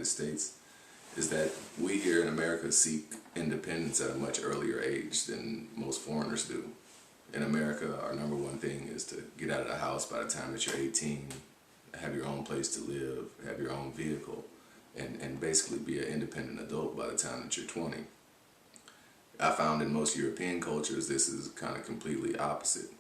United States is that we here in America seek independence at a much earlier age than most foreigners do. In America, our number one thing is to get out of the house by the time that you're 18, have your own place to live, have your own vehicle, and basically be an independent adult by the time that you're 20. I found in most European cultures this is kind of completely opposite.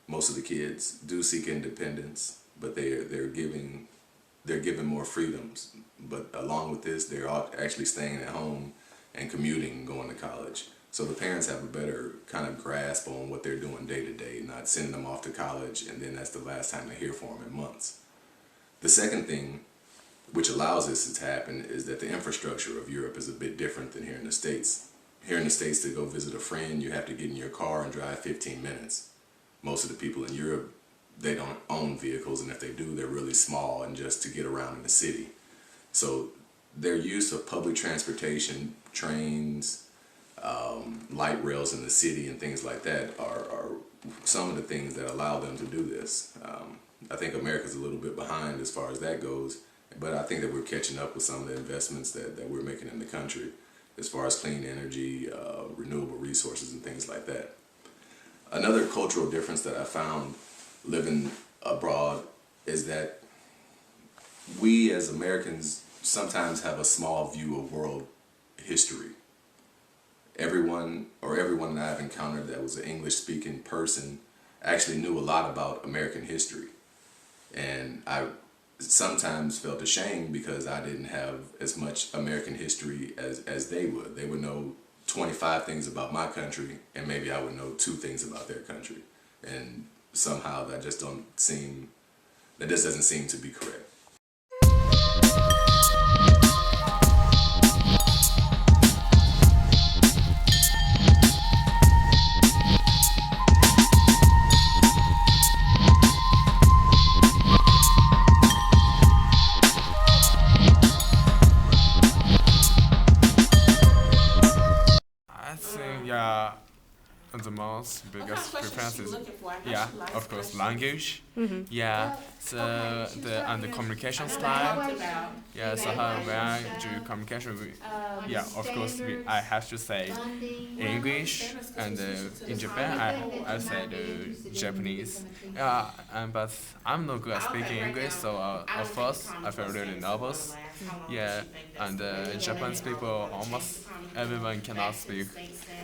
Most of the kids do seek independence, but they're given more freedoms. But along with this, they're actually staying at home and commuting and going to college. So the parents have a better kind of grasp on what they're doing day to day, not sending them off to college and then that's the last time they hear from them in months. The second thing which allows this to happen is that the infrastructure of Europe is a bit different than here in the States. Here in the States, to go visit a friend, you have to get in your car and drive 15 minutes. Most of the people in Europe, they don't own vehicles, and if they do, they're really small and just to get around in the city. So their use of public transportation, trains, light rails in the city and things like that are some of the things that allow them to do this. I think America's a little bit behind as far as that goes, but I think that we're catching up with some of the investments that we're making in the country as far as clean energy, renewable resources and things like that. Another cultural difference that I found living abroad is that we as Americans sometimes have a small view of world history. Everyone that I've encountered that was an English-speaking person actually knew a lot about American history. And I sometimes felt ashamed because I didn't have as much American history as they would. They would know 25 things about my country, and maybe I would know 2 things about their country. And somehow that just doesn't seem to be correct. The most biggest difference is of course Question. language. So the communication style. So how when I do communication with, of course I have to say English, and in Japan I say the Japanese. But I'm not good at speaking English, so at first I felt really nervous. And Japanese people almost everyone cannot speak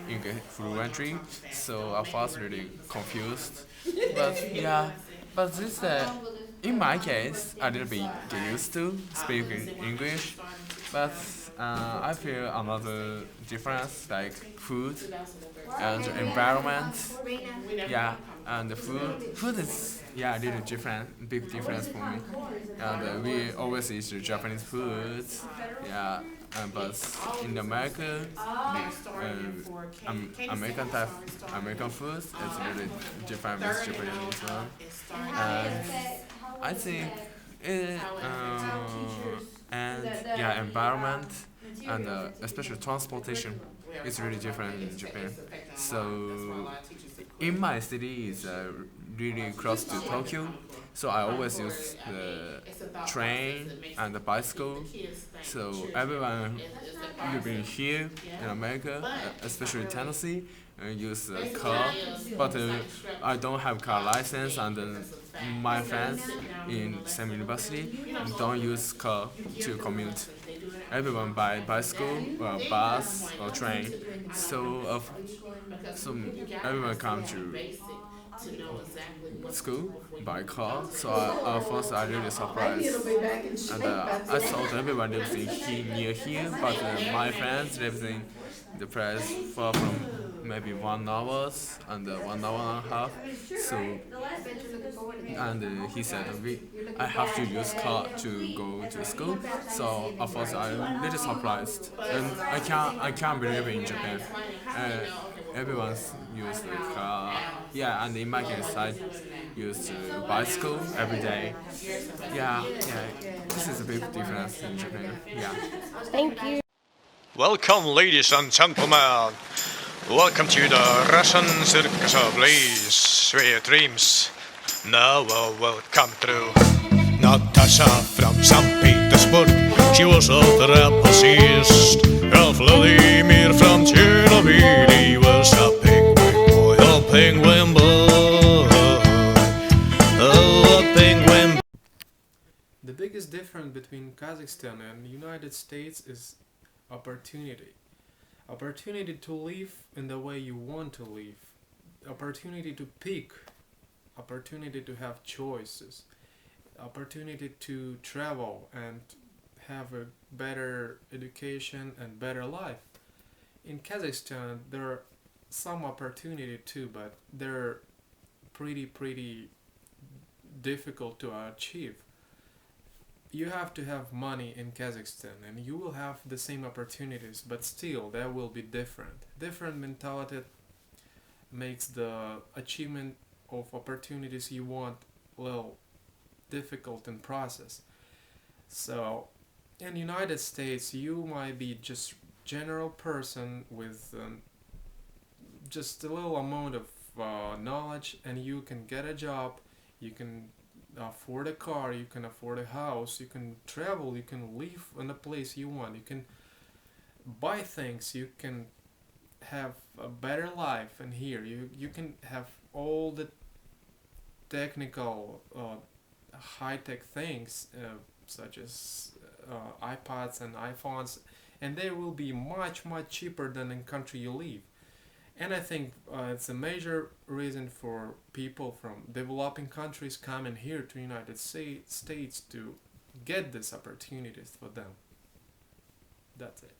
English fluently, so I was really confused. But this in my case I didn't get used to speaking English. But I feel another difference like food and environment. And the food is really different, big difference for me. And we always eat the Japanese food. But in America, American food is really different with Japanese one. And I think environment and especially transportation is really different in Japan. So in my city is really close to Tokyo, so I always use the train and the bicycle. So everyone living here in America, especially Tennessee, use a car. But I don't have car license, and my friends in same university don't use car to commute. Everyone buy bicycle or bus or train. So everyone come to school by car. So at first I really surprised, and I thought everyone lives near here, but my friends lives in the place far from maybe 1 hour and 1 hour and a half. So and he said I have to use car to go to school. So at first I'm little surprised, and I can't believe in Japan. Everyone's use the car. And in my case I use bicycle every day. This is a big difference in Japan. Thank you. Welcome, ladies and gentlemen. Welcome to the Russian circus of bliss, where dreams now will come true. Natasha from St. Petersburg She was a trapezist, a Vladimir from Chernobyl. He was a penguin boy, a penguin boy, oh, a penguin. The biggest difference between Kazakhstan and the United States is opportunity. Opportunity to live in the way you want to live. Opportunity to pick. Opportunity to have choices. Opportunity to travel and have a better education and better life. In Kazakhstan, there are some opportunity too, but they're pretty difficult to achieve. You have to have money in Kazakhstan and you will have the same opportunities, but still that will be different. Different mentality makes the achievement of opportunities you want a little difficult in process. So in United States you might be just general person with just a little amount of knowledge and you can get a job, you can afford a car, you can afford a house, you can travel, you can live in a place you want, you can buy things, you can have a better life. And here you can have all the technical high-tech things such as iPads and iPhones, and they will be much cheaper than in country you live. And I think it's a major reason for people from developing countries coming here to United States to get these opportunities for them. That's it.